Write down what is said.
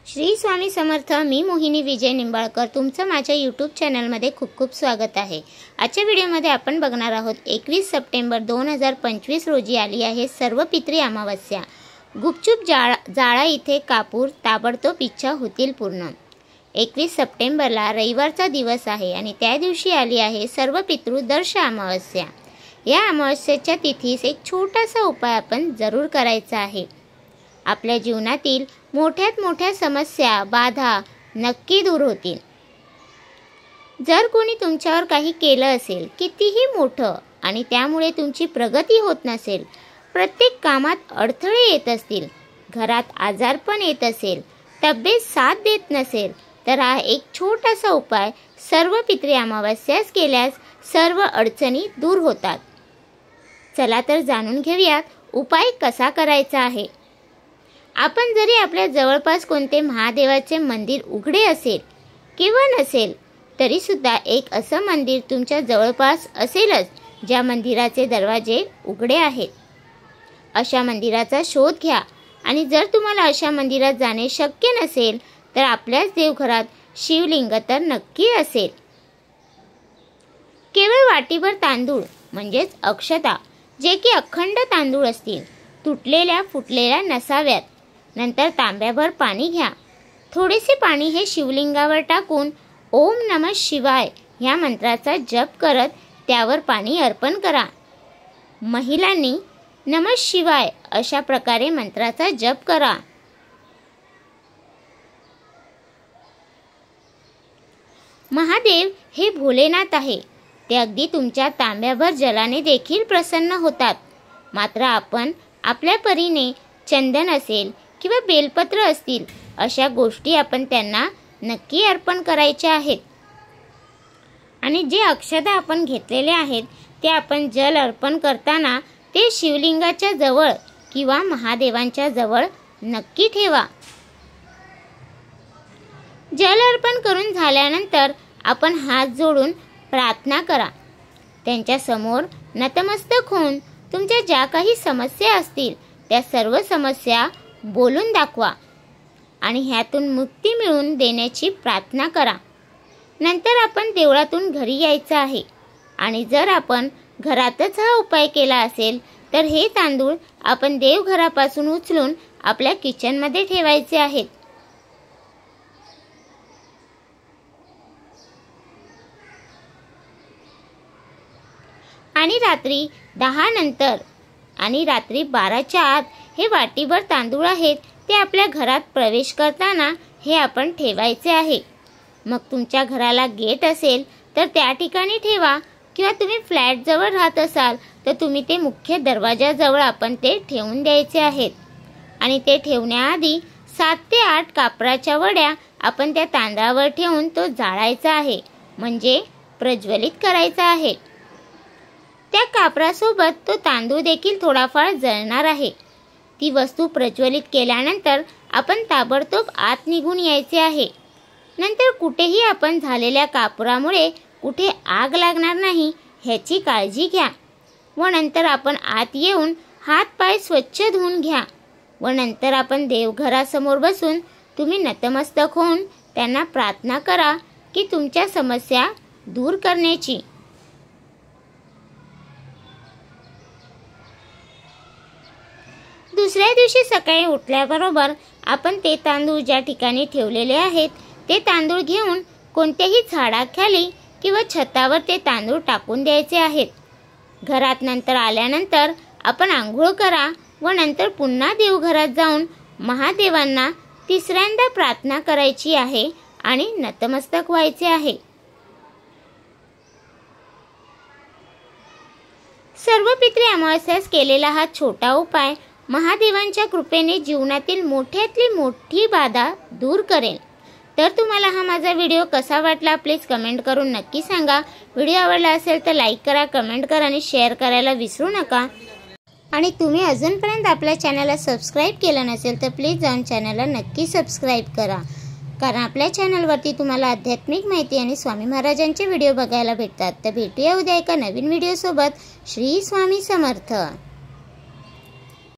श्री स्वामी समर्थ। मी मोहिनी विजय निंबाळकर तुमचं माझ्या यूट्यूब चॅनलमध्ये खूप खूप स्वागत आहे। आजच्या व्हिडिओमध्ये आपण बघणार आहोत 21 सप्टेंबर 2025 रोजी आली आहे सर्व पितरी अमावस्या। गुपचूप जाळा इथे कापूर, ताबडतोब इच्छा होतील पूर्ण। 21 सप्टेंबरला रविवारचा दिवस आहे आणि त्या दिवशी आली आहे सर्व पितृदर्श अमावस्या। या अमावस्येच्या तिथीस एक छोटासा उपाय आपण जरूर करायचा आहे। आपल्या जीवनातील मोठ्यात मोठ्या समस्या, बाधा नक्की दूर होतील। जर कोणी तुमच्यावर काही केलं असेल, कितीही मोठं, आणि त्यामुळे तुमची प्रगती होत नसेल, प्रत्येक कामात अडथळे येत असतील, घरात आजारपण येत असेल, तब्येत साथ देत नसेल, तर हा एक छोटासा उपाय सर्व पितरी अमावस्यास केल्यास सर्व अडचणी दूर होतात। चला तर जाणून घेऊयात उपाय कसा करायचा आहे। आपण जरी आपल्या जवळपास कोणते महादेवाचे मंदिर उघडे असेल किंवा नसेल, तरी सुद्धा एक असं मंदिर तुमच्या जवळपास असेलच ज्या मंदिराचे दरवाजे उघडे आहेत। अशा मंदिराचा शोध घ्या आणि जर तुम्हाला अशा मंदिरात जाणे शक्य नसेल, तर आपल्याच देवघरात शिवलिंग तर नक्की असेल। केवळ वाटीभर तांदूळ म्हणजेच अक्षता, जे की अखंड तांदूळ असतील, तुटलेल्या फुटलेल्या नसाव्यात। नंतर तांब्याभर पाणी घ्या। थोडेसे पाणी हे शिवलिंगावर टाकून ओम नमः शिवाय ह्या मंत्राचा जप करत त्यावर पाणी अर्पण करा। महिलांनी नमः शिवाय अशा प्रकारे मंत्राचा जप करा। महादेव हे भोलेनाथ आहे। ते अगदी तुमच्या तांब्याभर जलाने देखील प्रसन्न होतात। मात्र आपण आपल्या परीने चंदन असेल किंवा बेलपत्र असतील अशा गोष्टी आपण त्यांना नक्की अर्पण करायच्या आहेत। आणि जे अक्षता आपण घेतलेले आहेत ते आपण जल अर्पण करताना ते शिवलिंगाच्या जवळ किंवा महादेवांच्या जवळ नक्की ठेवा। जल अर्पण करून झाल्यानंतर आपण हात जोडून प्रार्थना करा। त्यांच्या समोर नतमस्तक होऊन तुमच्या ज्या काही समस्या असतील त्या सर्व समस्या बोलून दाखवा आणि ह्यातून मुक्ती मिळवून देण्याची प्रार्थना करा। नंतर आपण देवळातून घरी यायचं आहे आणि जर आपण घरातच हा उपाय केला असेल, तर हे तांदूळ आपण देवघरापासून उचलून आपल्या किचनमध्ये ठेवायचे आहेत। आणि रात्री 10 नंतर आणि रात्री 12च्या आत हे वाटीभर तांदूळ आहेत ते आपल्या घरात प्रवेश करताना हे आपण ठेवायचे आहे। मग तुमच्या घराला गेट असेल तर त्या ठिकाणी ठेवा, किंवा तुम्ही फ्लॅट जवळ राहत असाल तर तुम्ही ते मुख्य दरवाजाजवळ आपण ते ठेवून द्यायचे आहेत। आणि ते ठेवण्याआधी 7 ते 8 कापराच्या वड्या आपण त्या तांदळावर ठेवून तो जाळायचा आहे, म्हणजे प्रज्वलित करायचा आहे। त्या कापरासोबत तो तांदूळ देखील थोडाफार जळणार आहे। ती वस्तू प्रज्वलित केल्यानंतर आपण ताबडतोब आत निघून यायचे आहे। नंतर कुठेही आपण झालेल्या कापुरामुळे कुठे आग लागणार नाही ह्याची काळजी घ्या। व नंतर आपण आत येऊन हात पाय स्वच्छ धुवून घ्या। व नंतर आपण देवघरासमोर बसून तुम्ही नतमस्तक होऊन त्यांना प्रार्थना करा की तुमच्या समस्या दूर करण्याची। दुसऱ्या दिवशी सकाळी उठल्याबरोबर आपण ते तांदूळ ज्या ठिकाणी ठेवलेले आहेत ते तांदूळ घेऊन कोणत्याही झाडाखाली किंवा छतावर ते तांदूळ टाकून द्यायचे आहेत। घरात नंतर आल्यानंतर आपण आंघोळ करा व नंतर पुन्हा देवघरात जाऊन महादेवांना तिसऱ्यांदा प्रार्थना करायची आहे आणि नतमस्तक व्हायचे आहे। सर्व पितरी अमावस्यास केलेला हा छोटा उपाय महादेवांच्या कृपेने जीवनातील मोठ्यातली मोठी बाधा दूर करेल। तर तुम्हाला हा माझा व्हिडिओ कसा वाटला प्लीज कमेंट करून नक्की सांगा। व्हिडिओ आवडला असेल तर लाईक करा, कमेंट करा आणि शेअर करायला विसरू नका। आणि तुम्ही अजूनपर्यंत आपल्या चॅनलला सबस्क्राईब केलं नसेल तर प्लीज जाऊन चॅनलला नक्की सबस्क्राईब करा, कारण आपल्या चॅनलवरती तुम्हाला आध्यात्मिक माहिती आणि स्वामी महाराजांचे व्हिडिओ बघायला भेटतात। तर भेटूया उद्या एका नवीन व्हिडिओसोबत। श्री स्वामी समर्थ।